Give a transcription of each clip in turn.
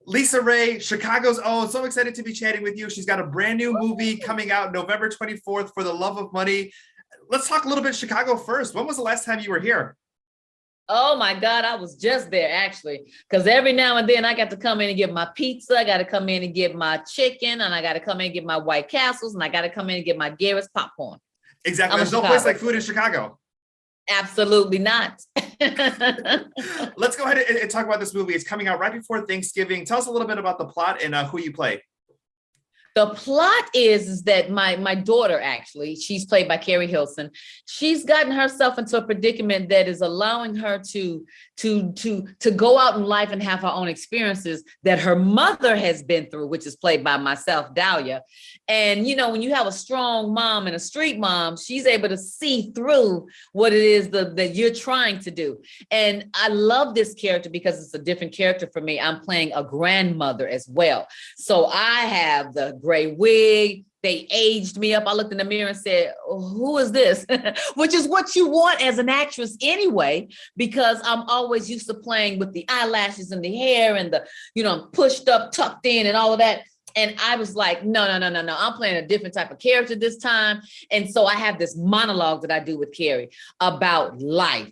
LisaRaye, Chicago's own. So excited to be chatting with you. She's got a brand new movie coming out November 24th, For the Love of Money. Let's talk a little bit Chicago first. When was the last time you were here? Oh my God, I was just there actually, because every now and then I got to come in and get my pizza. I got to come in and get my chicken, and I got to come in and get my White Castles, and I got to come in and get my Garrett's popcorn. Exactly. There's no place like food in Chicago. Absolutely not. Let's go ahead and talk about this movie. It's coming out right before Thanksgiving. Tell us a little bit about the plot and who you play. The plot is that my daughter, actually, she's played by Carrie Hilson. She's gotten herself into a predicament that is allowing her to go out in life and have her own experiences that her mother has been through, which is played by myself, Dahlia. And, you know, when you have a strong mom and a street mom, she's able to see through what it is that you're trying to do. And I love this character because it's a different character for me. I'm playing a grandmother as well. So I have the gray wig. They aged me up. I looked in the mirror and said, who is this? Which is what you want as an actress anyway, because I'm always used to playing with the eyelashes and the hair and the, you know, pushed up, tucked in and all of that. And I was like, no. I'm playing a different type of character this time. And so I have this monologue that I do with Carrie about life.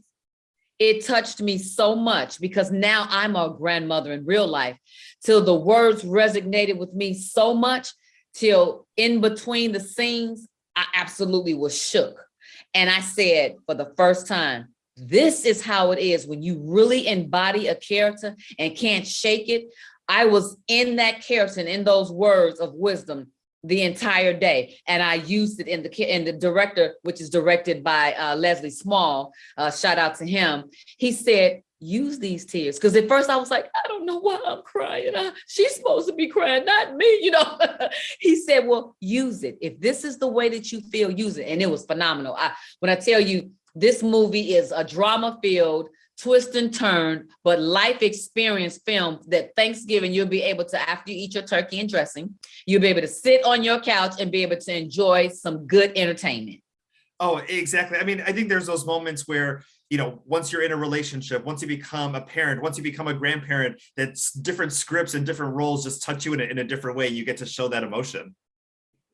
It touched me so much because now I'm a grandmother in real life, till the words resonated with me so much, till in between the scenes, I absolutely was shook. And I said, for the first time, this is how it is when you really embody a character and can't shake it. I was in that character and in those words of wisdom the entire day. And I used it in the director, which is directed by Leslie Small. Shout out to him. He said, use these tears. Because at first I was like, I don't know why I'm crying. She's supposed to be crying, not me, you know. He said, well, use it. If this is the way that you feel, use it. And it was phenomenal. When I tell you, this movie is a drama-filled, twist and turn, but life experience film that Thanksgiving you'll be able to, after you eat your turkey and dressing, you'll be able to sit on your couch and be able to enjoy some good entertainment. Oh, exactly. I mean, I think there's those moments where, you know, once you're in a relationship, once you become a parent, once you become a grandparent, that's different scripts and different roles just touch you in a different way. You get to show that emotion.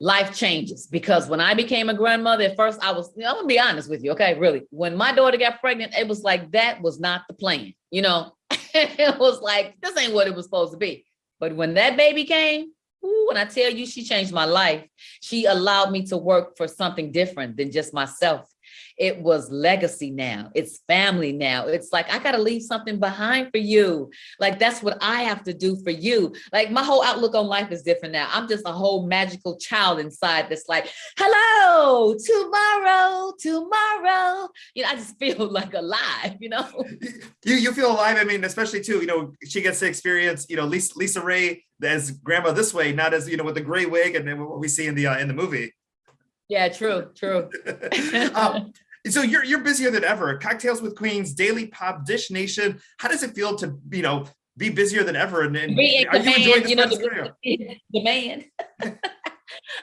Life changes, because when I became a grandmother, at first I'm gonna be honest with you, okay, really. When my daughter got pregnant, it was like, that was not the plan, you know. It was like, this ain't what it was supposed to be. But when that baby came, when I tell you, she changed my life. She allowed me to work for something different than just myself. It was legacy now. It's family now. It's like, I got to leave something behind for you. Like, that's what I have to do for you. Like, my whole outlook on life is different now. I'm just a whole magical child inside that's like, hello, tomorrow. You know, I just feel like alive, you know? You feel alive. I mean, especially too, you know, she gets to experience, you know, LisaRaye as grandma this way, not as, you know, with the gray wig and then what we see in the movie. Yeah, true. So you're busier than ever. Cocktails with Queens, Daily Pop, Dish Nation. How does it feel to, you know, be busier than ever? And are you enjoying this part of the demand?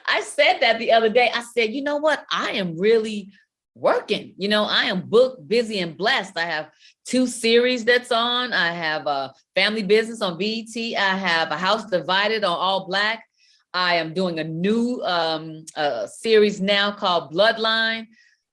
I said that the other day. I said, you know what? I am really working. You know, I am booked, busy, and blessed. I have 2 series that's on. I have a Family Business on BET. I have A House Divided on All Black. I am doing a new series now called Bloodline.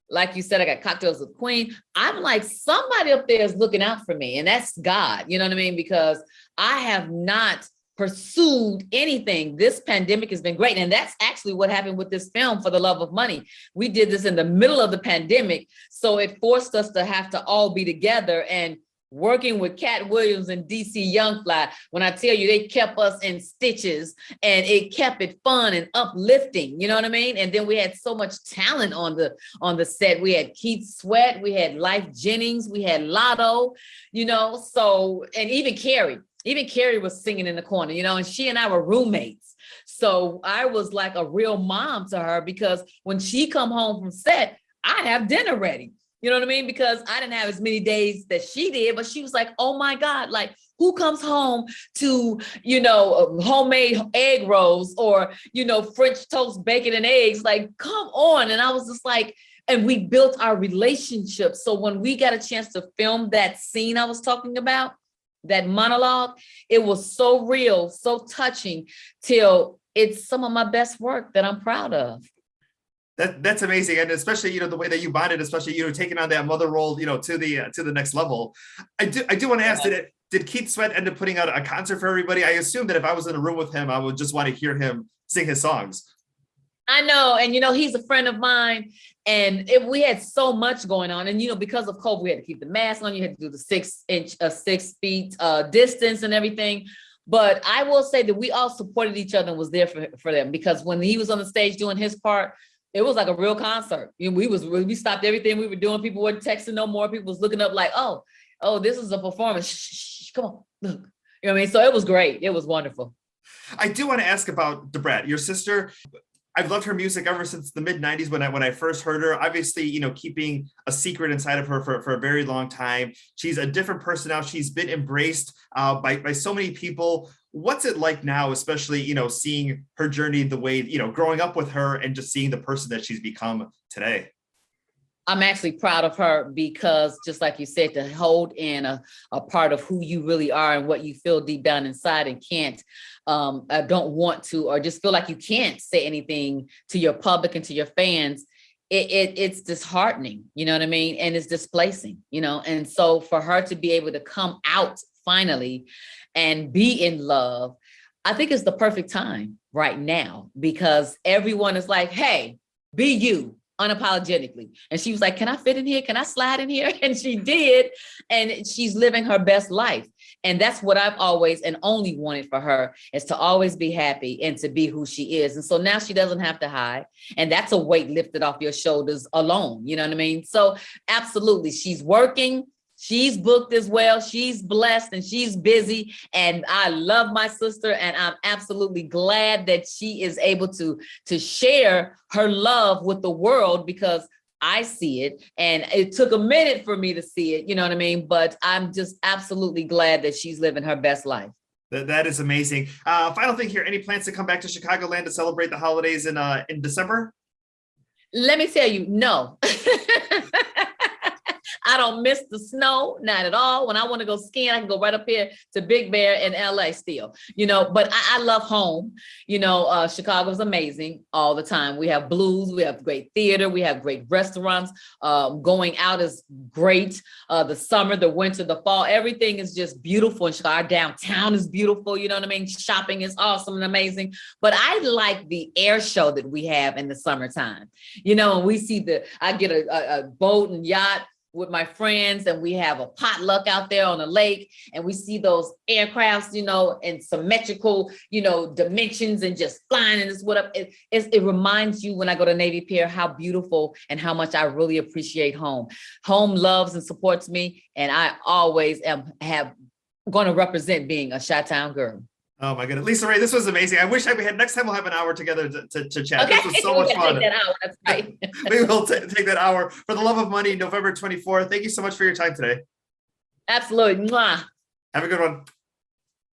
Like you said, I got Cocktails with Queen. I'm like, somebody up there is looking out for me, and that's God. You know what I mean? Because I have not pursued anything. This pandemic has been great. And that's actually what happened with this film, For the Love of Money. We did this in the middle of the pandemic. So it forced us to have to all be together. And working with Cat Williams and DC Youngfly, when I tell you, they kept us in stitches, and it kept it fun and uplifting, you know what I mean? And then we had so much talent on the set. We had Keith Sweat, we had Life Jennings, we had Lotto, you know, so, and even Carrie was singing in the corner, you know, and she and I were roommates. So I was like a real mom to her, because when she come home from set, I'd have dinner ready. You know what I mean? Because I didn't have as many days that she did, but she was like, oh my God, like, who comes home to, you know, homemade egg rolls or, you know, French toast, bacon and eggs? Like, come on. And I was just like, and we built our relationship. So when we got a chance to film that scene I was talking about, that monologue, it was so real, so touching, till it's some of my best work that I'm proud of. That's amazing, and especially the way that you bonded, especially taking on that mother role, to the next level. I do want to ask, did Keith Sweat end up putting out a concert for everybody? I assume that if I was in a room with him, I would just want to hear him sing his songs. I know, and he's a friend of mine, and we had so much going on, and because of COVID, we had to keep the mask on. You had to do the 6 feet distance and everything. But I will say that we all supported each other and was there for them, because when he was on the stage doing his part, it was like a real concert. We stopped everything we were doing. People weren't texting no more. People was looking up like, oh, this is a performance. Shh, come on, look. You know what I mean? So it was great. It was wonderful. I do want to ask about Brat, your sister. I've loved her music ever since the mid 90s when I first heard her. Obviously, keeping a secret inside of her for a very long time. She's a different person now. She's been embraced by so many people. What's it like now, especially, seeing her journey the way, growing up with her and just seeing the person that she's become today? I'm actually proud of her, because just like you said, to hold in a part of who you really are and what you feel deep down inside and can't, don't want to, or just feel like you can't say anything to your public and to your fans. It's disheartening, you know what I mean? And it's displacing, and so for her to be able to come out finally and be in love, I think it's the perfect time right now, because everyone is like, hey, be you unapologetically. And she was like, can I fit in here? Can I slide in here? And she did. And she's living her best life. And that's what I've always and only wanted for her, is to always be happy and to be who she is. And so now she doesn't have to hide. And that's a weight lifted off your shoulders alone. You know what I mean? So absolutely, she's working. She's booked as well. She's blessed and she's busy. And I love my sister. And I'm absolutely glad that she is able to share her love with the world, because I see it. And it took a minute for me to see it. You know what I mean? But I'm just absolutely glad that she's living her best life. That is amazing. Final thing here. Any plans to come back to Chicagoland to celebrate the holidays in December? Let me tell you, no. I don't miss the snow, not at all. When I want to go skiing, I can go right up here to Big Bear in LA still, but I love home. Chicago's amazing all the time. We have blues, we have great theater, we have great restaurants. Going out is great. The summer, the winter, the fall, everything is just beautiful in Chicago. Our downtown is beautiful. You know what I mean? Shopping is awesome and amazing. But I like the air show that we have in the summertime. And we see I get a boat and yacht with my friends, and we have a potluck out there on the lake, and we see those aircrafts, in symmetrical, dimensions, and just flying, and it's it reminds you, when I go to Navy Pier, how beautiful and how much I really appreciate home. Home loves and supports me, and I always have going to represent being a Chi-Town girl. Oh my goodness, LisaRaye, this was amazing. I wish next time we'll have an hour together to chat. Okay. This was so much fun. Take that hour. That's right. We will take that hour. For the Love of Money, November 24th. Thank you so much for your time today. Absolutely. Mwah. Have a good one.